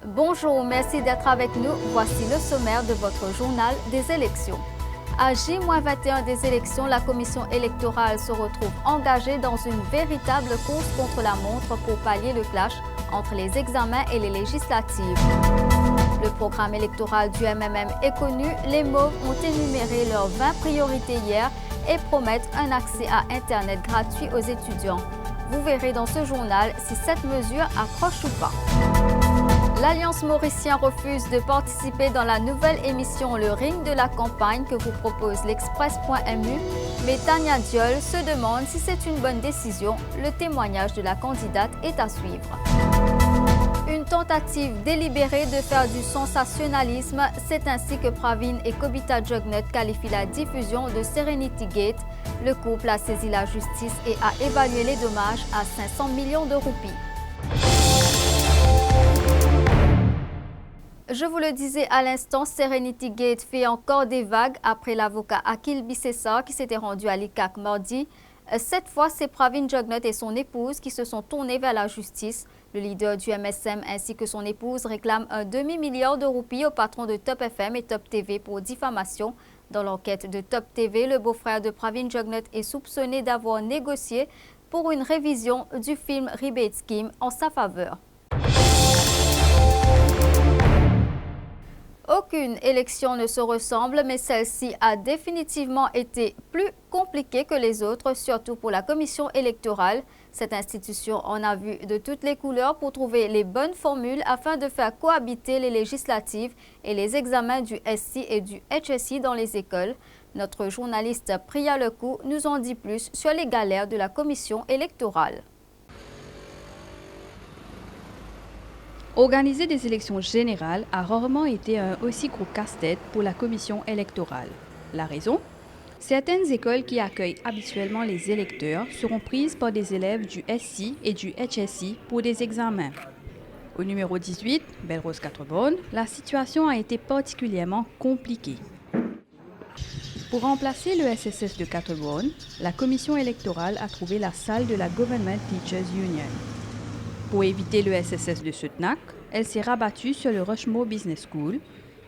Bonjour, merci d'être avec nous. Voici le sommaire de votre journal des élections. À J-21 des élections, la commission électorale se retrouve engagée dans une véritable course contre la montre pour pallier le clash entre les examens et les législatives. Le programme électoral du MMM est connu. Les Mauves ont énuméré leurs 20 priorités hier et promettent un accès à Internet gratuit aux étudiants. Vous verrez dans ce journal si cette mesure accroche ou pas. L'Alliance Mauricien refuse de participer dans la nouvelle émission Le Ring de la campagne que vous propose l'Express.mu, mais Tania Diol se demande si c'est une bonne décision. Le témoignage de la candidate est à suivre. Une tentative délibérée de faire du sensationnalisme, c'est ainsi que Pravin et Kobita Jugnut qualifient la diffusion de Serenity Gate. Le couple a saisi la justice et a évalué les dommages à 500 millions de roupies. Je vous le disais à l'instant, Serenity Gate fait encore des vagues après l'avocat Akil Bissessar qui s'était rendu à l'ICAC mardi. Cette fois, c'est Pravin Jugnut et son épouse qui se sont tournés vers la justice. Le leader du MSM ainsi que son épouse réclament un demi-milliard de roupies au patron de Top FM et Top TV pour diffamation. Dans l'enquête de Top TV, le beau-frère de Pravin Jugnut est soupçonné d'avoir négocié pour une révision du film Rebate Scheme en sa faveur. Aucune élection ne se ressemble, mais celle-ci a définitivement été plus compliquée que les autres, surtout pour la commission électorale. Cette institution en a vu de toutes les couleurs pour trouver les bonnes formules afin de faire cohabiter les législatives et les examens du SI et du HSI dans les écoles. Notre journaliste Priya Lecou nous en dit plus sur les galères de la commission électorale. Organiser des élections générales a rarement été un aussi gros casse-tête pour la commission électorale. La raison ? Certaines écoles qui accueillent habituellement les électeurs seront prises par des élèves du SI et du HSI pour des examens. Au numéro 18, Belrose 4 la situation a été particulièrement compliquée. Pour remplacer le SSS de 4 la commission électorale a trouvé la salle de la Government Teachers Union. Pour éviter le SSS de Sutnak, elle s'est rabattue sur le Rushmore Business School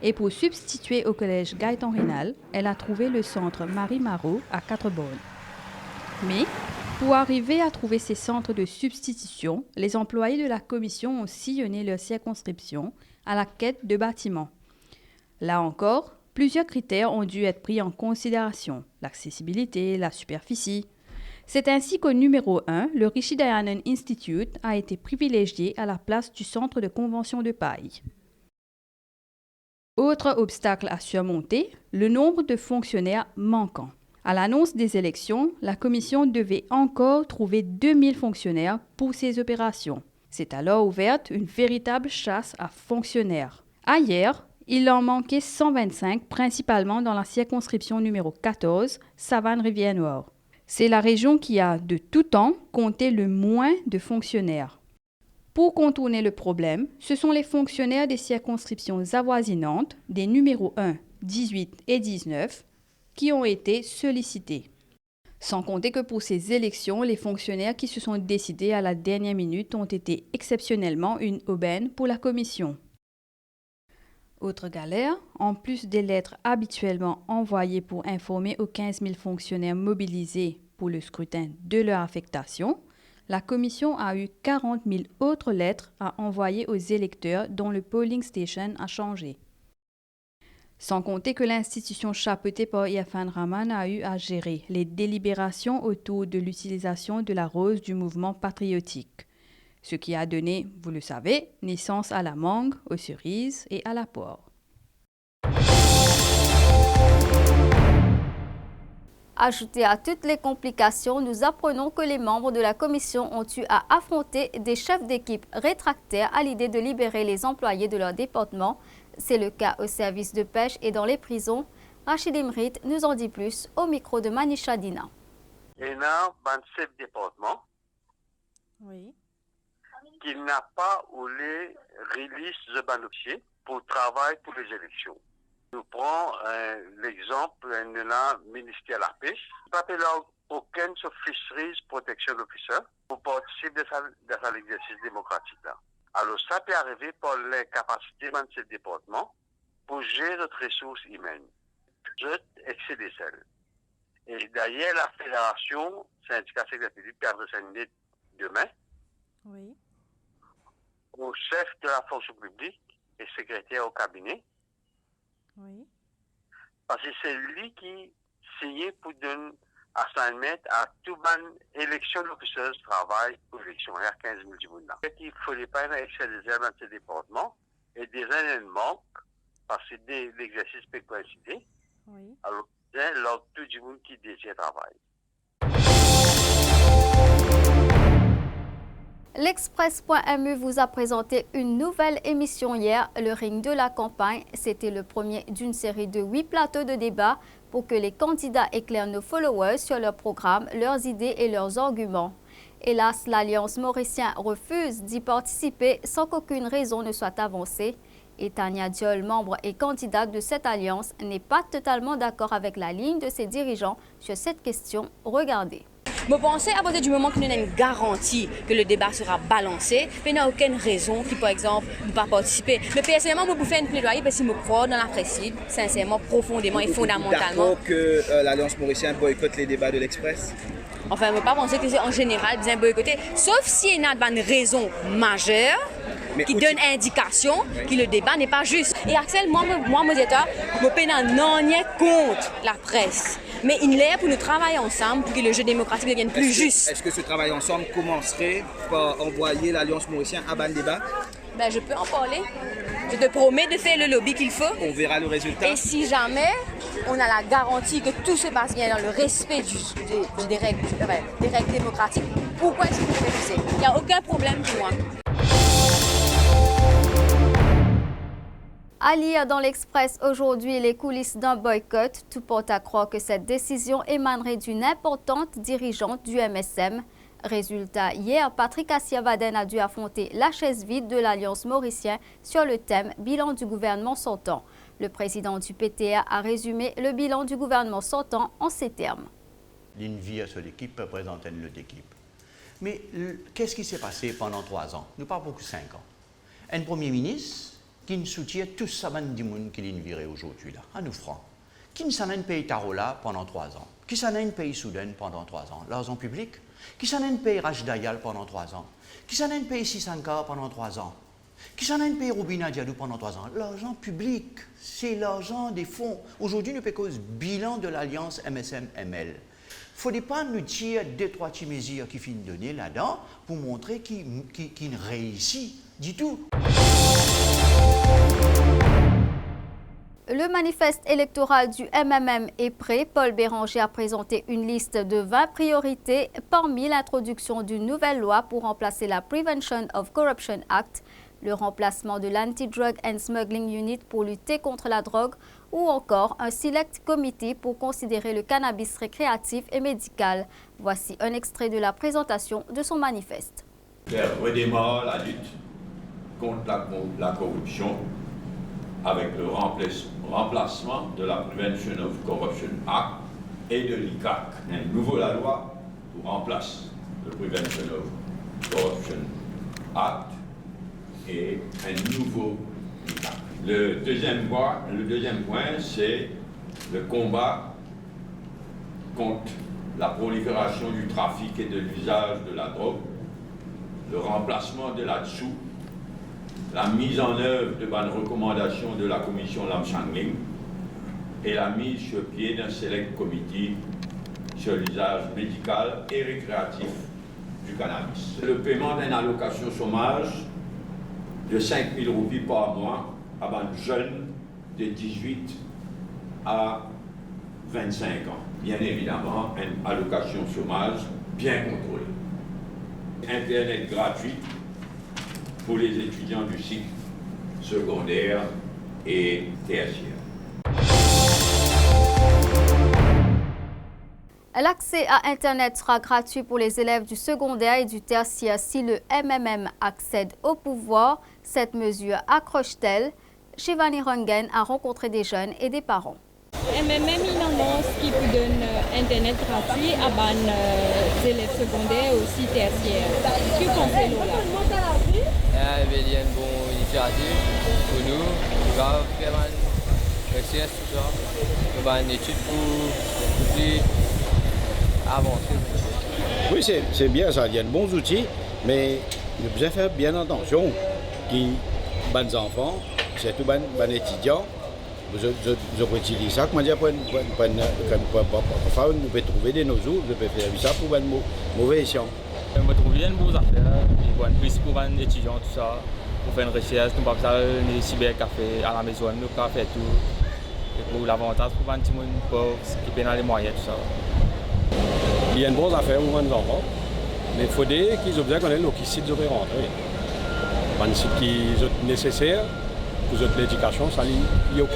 et pour substituer au collège Gaëtan Rénal, elle a trouvé le centre Marie Marot à 4 Mais, pour arriver à trouver ces centres de substitution, les employés de la commission ont sillonné leur circonscription à la quête de bâtiments. Là encore, plusieurs critères ont dû être pris en considération, l'accessibilité, la superficie. C'est ainsi qu'au numéro 1, le Rishi Dayanand Institute a été privilégié à la place du centre de convention de Paille. Autre obstacle à surmonter, le nombre de fonctionnaires manquants. À l'annonce des élections, la commission devait encore trouver 2000 fonctionnaires pour ces opérations. C'est alors ouverte une véritable chasse à fonctionnaires. Ailleurs, il en manquait 125, principalement dans la circonscription numéro 14, Savane-Rivière-Noire. C'est la région qui a, de tout temps, compté le moins de fonctionnaires. Pour contourner le problème, ce sont les fonctionnaires des circonscriptions avoisinantes, des numéros 1, 18 et 19, qui ont été sollicités. Sans compter que pour ces élections, les fonctionnaires qui se sont décidés à la dernière minute ont été exceptionnellement une aubaine pour la commission. Autre galère, en plus des lettres habituellement envoyées pour informer aux 15 000 fonctionnaires mobilisés pour le scrutin de leur affectation, la commission a eu 40 000 autres lettres à envoyer aux électeurs dont le polling station a changé. Sans compter que l'institution chapeautée par Irfan Rahman a eu à gérer les délibérations autour de l'utilisation de la rose du mouvement patriotique. Ce qui a donné, vous le savez, naissance à la mangue, aux cerises et à la poire. Ajouté à toutes les complications, nous apprenons que les membres de la commission ont eu à affronter des chefs d'équipe rétractaires à l'idée de libérer les employés de leur département. C'est le cas au service de pêche et dans les prisons. Rachid Imrit nous en dit plus au micro de Manisha Dina. Il y a 27 départements. Oui. Qui n'a pas ou les release de dossier pour travail pour les élections. Nous prenons l'exemple de la ministère de la Pêche. Pas aucune fisheries protection officer pour participer à l'exercice démocratique. Là. Alors, ça peut arriver par les capacités de ce département pour gérer notre ressources humaines. Je excéder celles. Et d'ailleurs, la fédération syndicat secrétaire public peut adresser une lettre demain Oui. au chef de la fonction publique et secrétaire au cabinet. Oui. Parce que c'est lui qui signe pour donner assignment à toute bonne élection d'officiers de travail pour l'élection. Il y a 15 000 du monde là. Il ne fallait pas excéder dans ce département et des années manquent parce que l'exercice peut coïncider. Oui. Alors, là, tout le monde qui désire travailler. L'Express.mu vous a présenté une nouvelle émission hier, le Ring de la campagne. C'était le premier d'une série de 8 plateaux de débat pour que les candidats éclairent nos followers sur leur programme, leurs idées et leurs arguments. Hélas, l'Alliance Mauricien refuse d'y participer sans qu'aucune raison ne soit avancée. Et Tania Diol, membre et candidate de cette alliance, n'est pas totalement d'accord avec la ligne de ses dirigeants sur cette question. Regardez. Je pensais à partir du moment qu'il y a une garantie que le débat sera balancé, il n'y a aucune raison qui, par exemple, ne pas participer. Mais personnellement, je fais une plaidoyer parce que je me crois dans la principe, sincèrement, profondément et fondamentalement. D'accord que l'Alliance Mauricienne boycotte les débats de l'Express? Enfin, je ne veux pas penser que c'est en général bien boycotté, sauf s'il y a une raison majeure qui donne indication que le débat n'est pas juste. Et Axel, moi, je suis contre la presse. Mais il est pour nous travailler ensemble pour que le jeu démocratique devienne plus juste. Est-ce que ce travail ensemble commencerait par envoyer l'Alliance Mauricienne à ban débat? Ben, je peux en parler. Je te promets de faire le lobby qu'il faut. On verra le résultat. Et si jamais on a la garantie que tout se passe bien dans le respect des règles démocratiques, pourquoi est-ce qu'il faut refuser? Il n'y a aucun problème pour moi. À lire dans l'Express aujourd'hui les coulisses d'un boycott, tout porte à croire que cette décision émanerait d'une importante dirigeante du MSM. Résultat, hier, Patrick Assiavaden a dû affronter la chaise vide de l'Alliance Mauricien sur le thème bilan du gouvernement sortant. Le président du PTA a résumé le bilan du gouvernement sortant en ces termes. Une vie à cette équipe représente une autre équipe. Mais qu'est-ce qui s'est passé pendant 3 ans? Nous pas beaucoup 5 ans. Un premier ministre qui ne soutient tout ça du monde qui l'est viré aujourd'hui là, à nous francs. Qui ne s'en a un pays Tarola pendant 3 ans? Qui s'en a un pays Soudan pendant 3 ans? L'argent public? Qui s'en a un pays Rajdayal pendant 3 ans? Qui s'en a un pays Sisankar pendant 3 ans? Qui s'en a un pays Robina Diadou pendant 3 ans? L'argent public, c'est l'argent des fonds. Aujourd'hui, nous faisons bilan de l'alliance MSM-ML. Il ne faudrait pas nous dire 2-3 mesures qui finissent donner là-dedans pour montrer qu'il réussit du tout. Le manifeste électoral du MMM est prêt. Paul Béranger a présenté une liste de 20 priorités, parmi l'introduction d'une nouvelle loi pour remplacer la Prevention of Corruption Act, le remplacement de l'Anti-Drug and Smuggling Unit pour lutter contre la drogue ou encore un Select Committee pour considérer le cannabis récréatif et médical. Voici un extrait de la présentation de son manifeste. Redémarre la lutte contre la corruption avec le remplacement de la Prevention of Corruption Act et de l'ICAC. Un nouveau la loi pour remplacer le Prevention of Corruption Act et un nouveau ICAC. Le deuxième point, c'est le combat contre la prolifération du trafic et de l'usage de la drogue, le remplacement de là-dessous, la mise en œuvre de bonnes recommandations de la commission Lam-Changling et la mise sur pied d'un select committee sur l'usage médical et récréatif du cannabis. Le paiement d'une allocation chômage de 5 000 roupies par mois à des jeunes de 18 à 25 ans. Bien évidemment, une allocation chômage bien contrôlée. Internet gratuit pour les étudiants du cycle secondaire et tertiaire. L'accès à Internet sera gratuit pour les élèves du secondaire et du tertiaire si le MMM accède au pouvoir. Cette mesure accroche-t-elle? Shivani Rangan a rencontré des jeunes et des parents. MMM il annonce qu'il vous donne Internet gratuit à les élèves secondaires et aussi tertiaires. Qu'est-ce que vous pensez, Lola? Il y a une bonne initiative pour nous. On va faire une recherche, tout ça. On va une étude pour plus avancer. Oui, c'est bien ça. Il y a de bons outils, mais il faut bien faire bien attention. Qui, les enfants, surtout les étudiants, je peux utiliser ça, comment dire, pour nous pouvons trouver des nozzles, je peux faire ça pour une mauvaise échange. Je trouve bien de bonnes affaires, une plus pour les étudiants, tout ça, pour faire une recherche, nous pouvons faire des cybercafés à la maison, nous pouvons faire tout. Et pour l'avantage pour les petits pauvres qui peuvent dans les moyens, tout ça. Il y a une bonne affaire pour les enfants, mais il faut dire qu'ils ont besoin qu'on ait le site de rentrer. Un site qui est nécessaire pour l'éducation, ça est OK.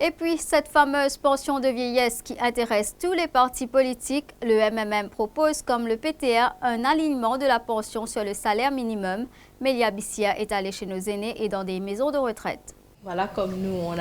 Et puis, cette fameuse pension de vieillesse qui intéresse tous les partis politiques, le MMM propose, comme le PTR, un alignement de la pension sur le salaire minimum. Mélia Bissia est allée chez nos aînés et dans des maisons de retraite. Voilà, comme nous, on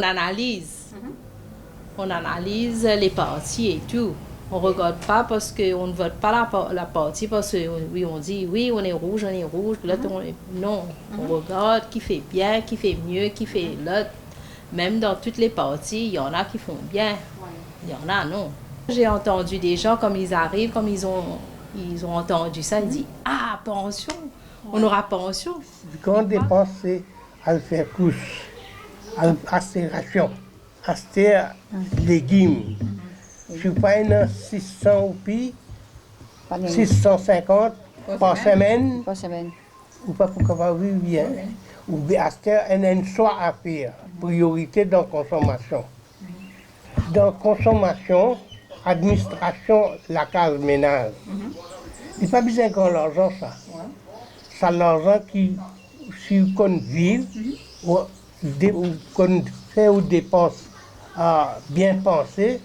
analyse. On analyse les partis et tout. On ne regarde pas parce qu'on ne vote pas la partie parce que oui, on dit oui, on est rouge. Là, non, on regarde qui fait bien, qui fait mieux, qui fait l'autre. Même dans toutes les parties, il y en a qui font bien, il y en a non. J'ai entendu des gens, comme ils arrivent, comme ils ont entendu ça, ils disent « Ah, pension, on aura pension. » Quand on dépense, c'est à faire couche, à acheter ration, acheter légumes. Je suis pas une 600 ou pis, 650 par semaine. Ou pas pour qu'on vivre bien. Ou acheter un choix à faire. Priorité dans la consommation. Dans la consommation, administration, la case ménage. Il n'y a pas besoin de l'argent, ça. C'est l'argent qui, si on vit, ou qu'on fait ou dépense bien pensé,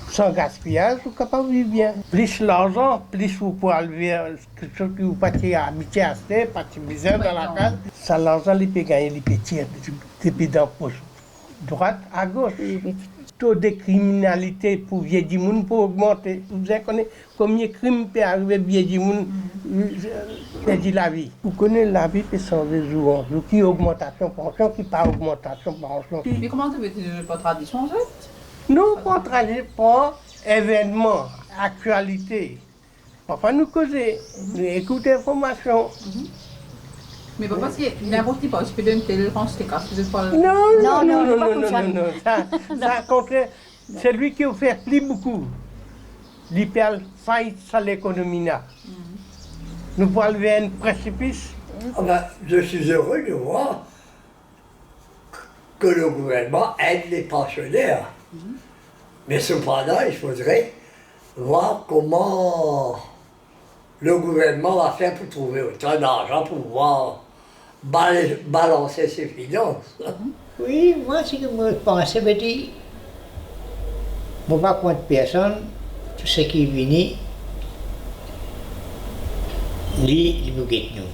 sans gaspillage, vous êtes capable de vivre bien. Plus l'argent, plus vous pouvez enlever quelque chose que vous n'avez pas habitué à acheter, pas besoin dans la case. Ça, l'argent, il peut gagner, il peut tirer depuis dans la poche. Droite à gauche. Le taux de criminalité pour vieux du monde peut augmenter. Vous connaissez combien de crimes peut arriver vieux du monde, perdre la vie. Vous connaissez la vie peut changer jour en jour. Qui augmentation pension, qui pas augmentation pension. Mais comment tu veux pas tradition en fait? Nous, pas événement, actualité. Parfois, nous causer, nous écouter l'information. Mais pas parce que n'importe qui peut donner une telle réponse, c'est casse. Non. Ça compte, c'est lui qui a fait plus beaucoup. Il perd faillite sur l'économie. Nous pouvons lever un précipice. Je suis heureux de voir que le gouvernement aide les pensionnaires. Mais cependant, il faudrait voir comment le gouvernement va faire pour trouver autant d'argent pour pouvoir balancer ses finances. Oui, moi, ce que je pensais, je dis, je ne vois pas de personnes, tout ce qui est venu, lui, nous guette nous.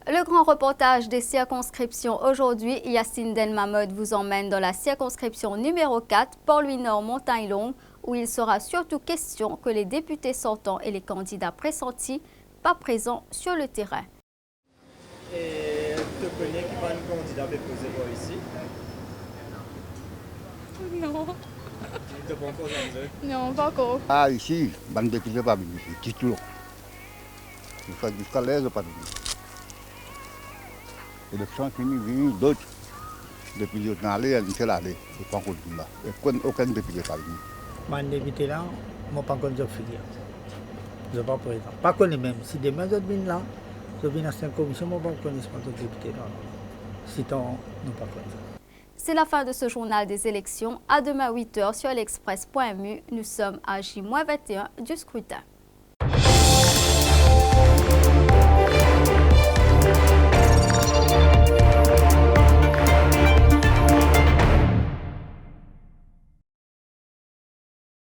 Le grand reportage des circonscriptions aujourd'hui, Yacine Delmamod vous emmène dans la circonscription numéro 4, Port-Louis-Nord-Montagne-Longue, où il sera surtout question que les députés sortants et les candidats pressentis pas présents sur le terrain. Et tu connais qui va un candidat déposé par ici? Non. Tu n'as pas encore entendu? Non, pas encore. Ah, ici, ban député pas venu ici, titre. Jusqu'à l'aise, pas venu. L'élection finie, d'autres depuis le temps allé, elle est allée, il pas encore là. Aucun député pas venu. Ban député là, moi pas encore de filière. Je ne vais pas présent. Pas que les mêmes. Si demain je viens là, je viens à cette commission, moi je ne connais pas de député là. Si on ne pas présent. C'est la fin de ce journal des élections. À demain 8h sur l'express.mu. Nous sommes à J-21 du scrutin.